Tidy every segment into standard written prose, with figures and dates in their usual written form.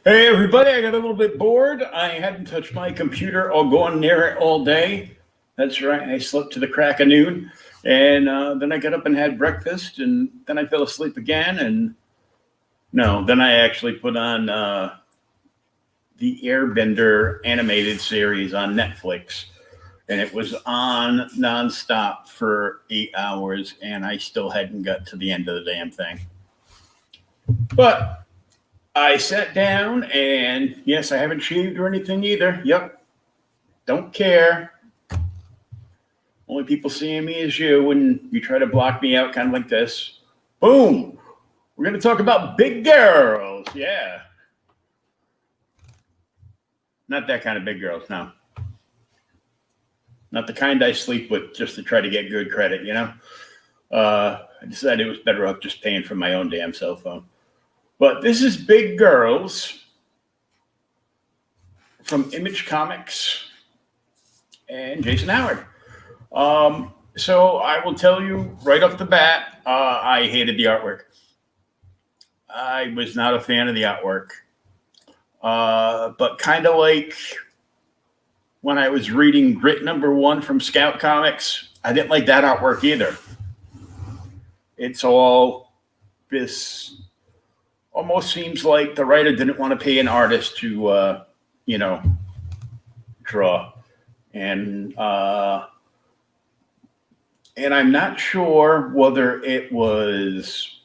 Hey everybody, I got a little bit bored. I hadn't touched my computer or gone near it all day. That's right, I slept to the crack of noon. And then I got up and had breakfast, and then I fell asleep again. And no, then I actually put on the Airbender animated series on Netflix. And it was on nonstop for 8 hours, and I still hadn't got to the end of the damn thing. But I sat down, and yes, I haven't shaved or anything either. Yep, don't care. Only people seeing me is you, and you try to block me out kind of like this. Boom! We're going to talk about big girls. Yeah. Not that kind of big girls, no. Not the kind I sleep with just to try to get good credit, you know? I decided it was better off just paying for my own damn cell phone. But this is Big Girls from Image Comics and Jason Howard. So I will tell you right off the bat, I hated the artwork. I was not a fan of the artwork. But kind of like when I was reading Grit #1 from Scout Comics, I didn't like that artwork either. It's all this almost seems like the writer didn't want to pay an artist to, draw. And I'm not sure whether it was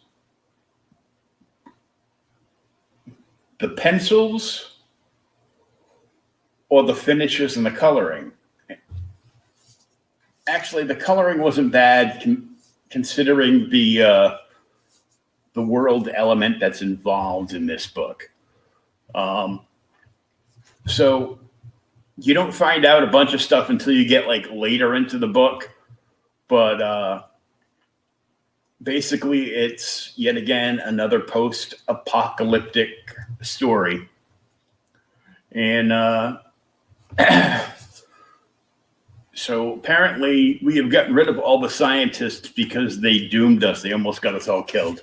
the pencils or the finishes and the coloring. Actually, the coloring wasn't bad considering the world element that's involved in this book. So you don't find out a bunch of stuff until you get like later into the book. But basically, it's yet again another post-apocalyptic story. And so apparently we have gotten rid of all the scientists because they doomed us. They almost got us all killed.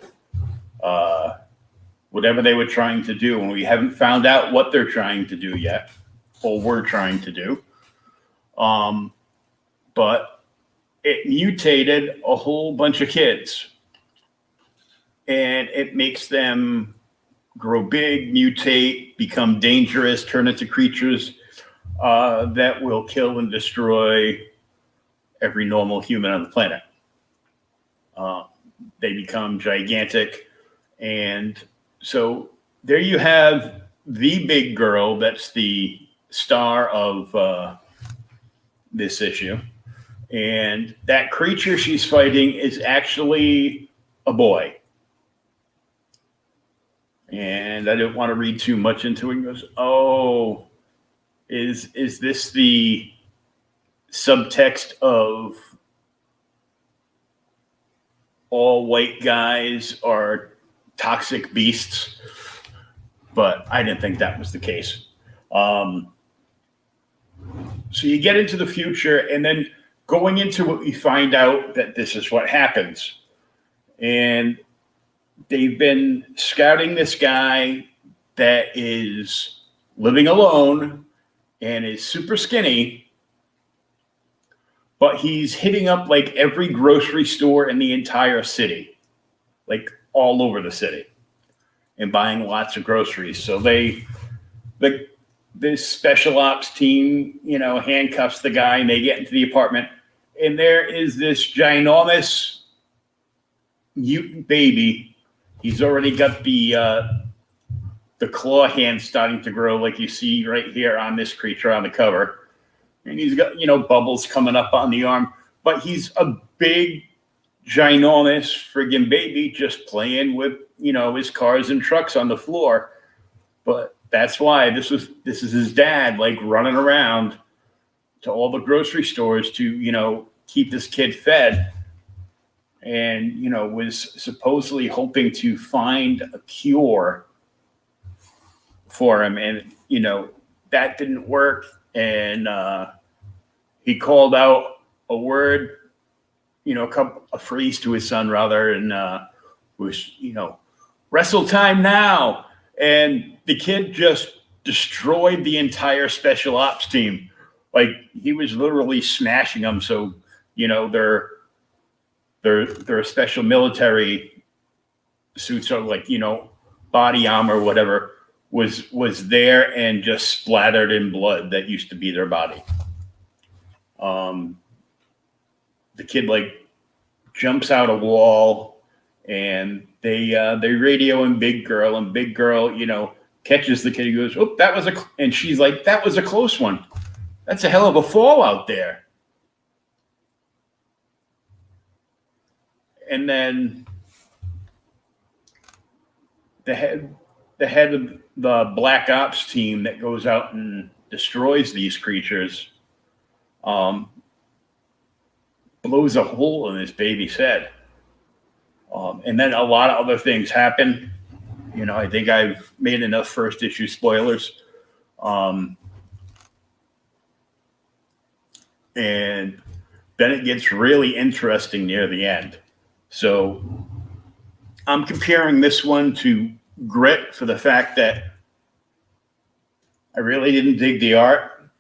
Whatever they were trying to do, and we haven't found out what they're trying to do yet, or we're trying to do. But it mutated a whole bunch of kids, and it makes them grow big, mutate, become dangerous, turn into creatures that will kill and destroy every normal human on the planet. They become gigantic. And so there you have the big girl that's the star of this issue. And that creature she's fighting is actually a boy. And I didn't want to read too much into it. He goes, oh, is this the subtext of all white guys are toxic beasts? But I didn't think that was the case. So you get into the future, and then going into it, we find out that this is what happens. And they've been scouting this guy that is living alone and is super skinny, but he's hitting up like every grocery store in the entire city, like all over the city, and buying lots of groceries. So this special ops team, handcuffs the guy, and they get into the apartment, and there is this ginormous mutant baby. He's already got the claw hand starting to grow, like you see right here on this creature on the cover. And he's got, bubbles coming up on the arm. But he's a big, ginormous friggin' baby just playing with, his cars and trucks on the floor. But that's why this is his dad, like running around to all the grocery stores to, keep this kid fed. And, was supposedly hoping to find a cure for him. And, that didn't work. And he called out a word, a phrase to his son, rather, and was, wrestle time now. And the kid just destroyed the entire special ops team. Like, he was literally smashing them. So, you know, their special military suits are like, you know, body armor, whatever, was there and just splattered in blood that used to be their body. The kid like jumps out a wall, and they radio in Big Girl, and Big Girl, you know, catches the kid. He goes, "Oh, that was and she's like, "That was a close one. That's a hell of a fall out there." And then the head of the Black Ops team that goes out and destroys these creatures, blows a hole in his baby's head. And then a lot of other things happen. You know, I think I've made enough first issue spoilers. And then it gets really interesting near the end. So I'm comparing this one to Grit for the fact that I really didn't dig the art,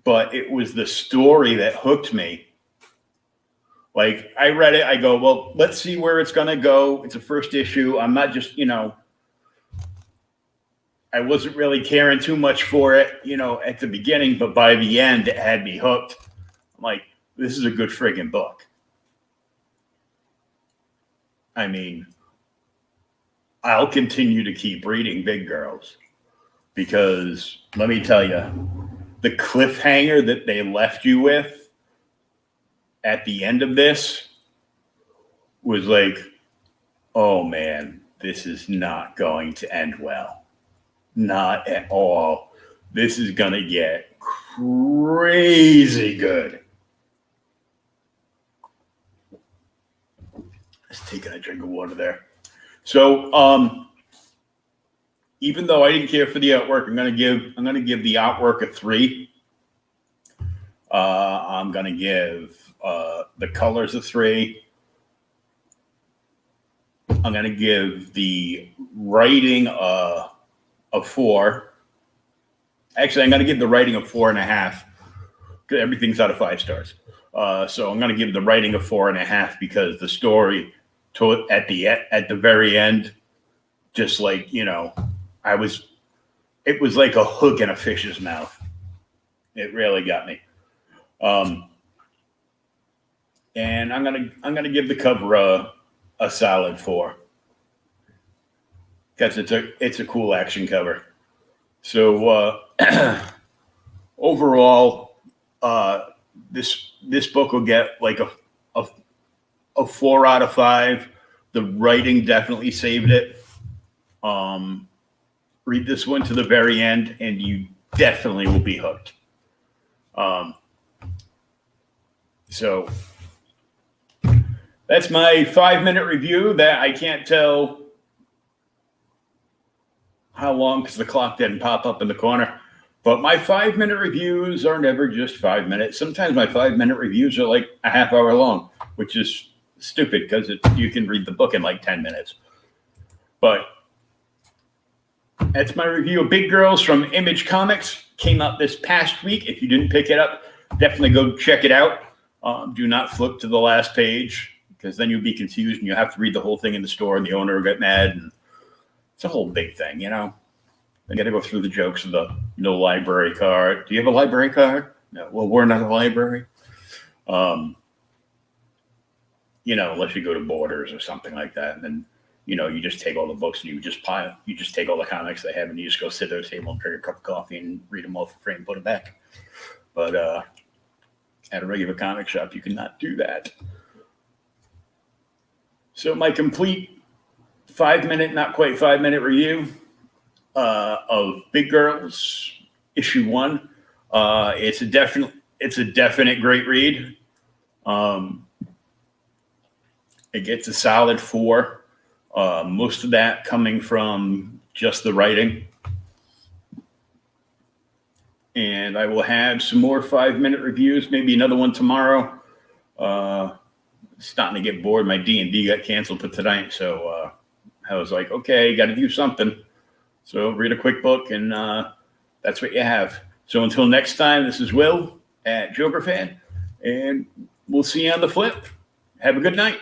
but it was the story that hooked me. Like, I read it, I go, well, let's see where it's going to go. It's a first issue. I'm not just, you know, I wasn't really caring too much for it, you know, at the beginning, but by the end, it had me hooked. I'm like, this is a good friggin' book. I mean, I'll continue to keep reading Big Girls because let me tell you, the cliffhanger that they left you with at the end of this was like, oh man, this is not going to end well. Not at all. This is going to get crazy good. Just taking a drink of water there. So, even though I didn't care for the artwork, I'm gonna give the artwork a 3. I'm gonna give the colors a 3. I'm gonna give the writing a 4. Actually, I'm gonna give the writing a 4.5. Everything's out of 5 stars. So I'm gonna give the writing a 4.5 because the story at the very end, just like, you know, it was like a hook in a fish's mouth. It really got me. And I'm gonna give the cover a solid 4 because it's a cool action cover. So overall, this book will get like a 4 out of 5. The writing definitely saved it. Read this one to the very end, and you definitely will be hooked. So that's my 5-minute review. That I can't tell how long because the clock didn't pop up in the corner. But my 5-minute reviews are never just 5 minutes. Sometimes my 5-minute reviews are like a half hour long, which is stupid because you can read the book in like 10 minutes. But that's my review of Big Girls from Image Comics. Came out this past week. If you didn't pick it up, definitely go check it out. Do not flip to the last page because then you'll be confused and you have to read the whole thing in the store and the owner will get mad. And it's a whole big thing, you know. I got to go through the jokes of the no library card. Do you have a library card? No. Well, we're not a library. You know, unless you go to Borders or something like that. And then, you know, you just take all the books and you just take all the comics they have and you just go sit at a table and drink a cup of coffee and read them all for free and put them back. But at a regular comic shop, you cannot do that. So my complete 5-minute, not quite 5-minute review of Big Girls issue 1. It's a definite great read. It gets a solid 4. Most of that coming from just the writing. And I will have some more 5-minute reviews, maybe another one tomorrow. Starting to get bored. My D&D got canceled for tonight, so I was like, okay, got to do something. So read a quick book, and that's what you have. So until next time, this is Will at Joker Fan, and we'll see you on the flip. Have a good night.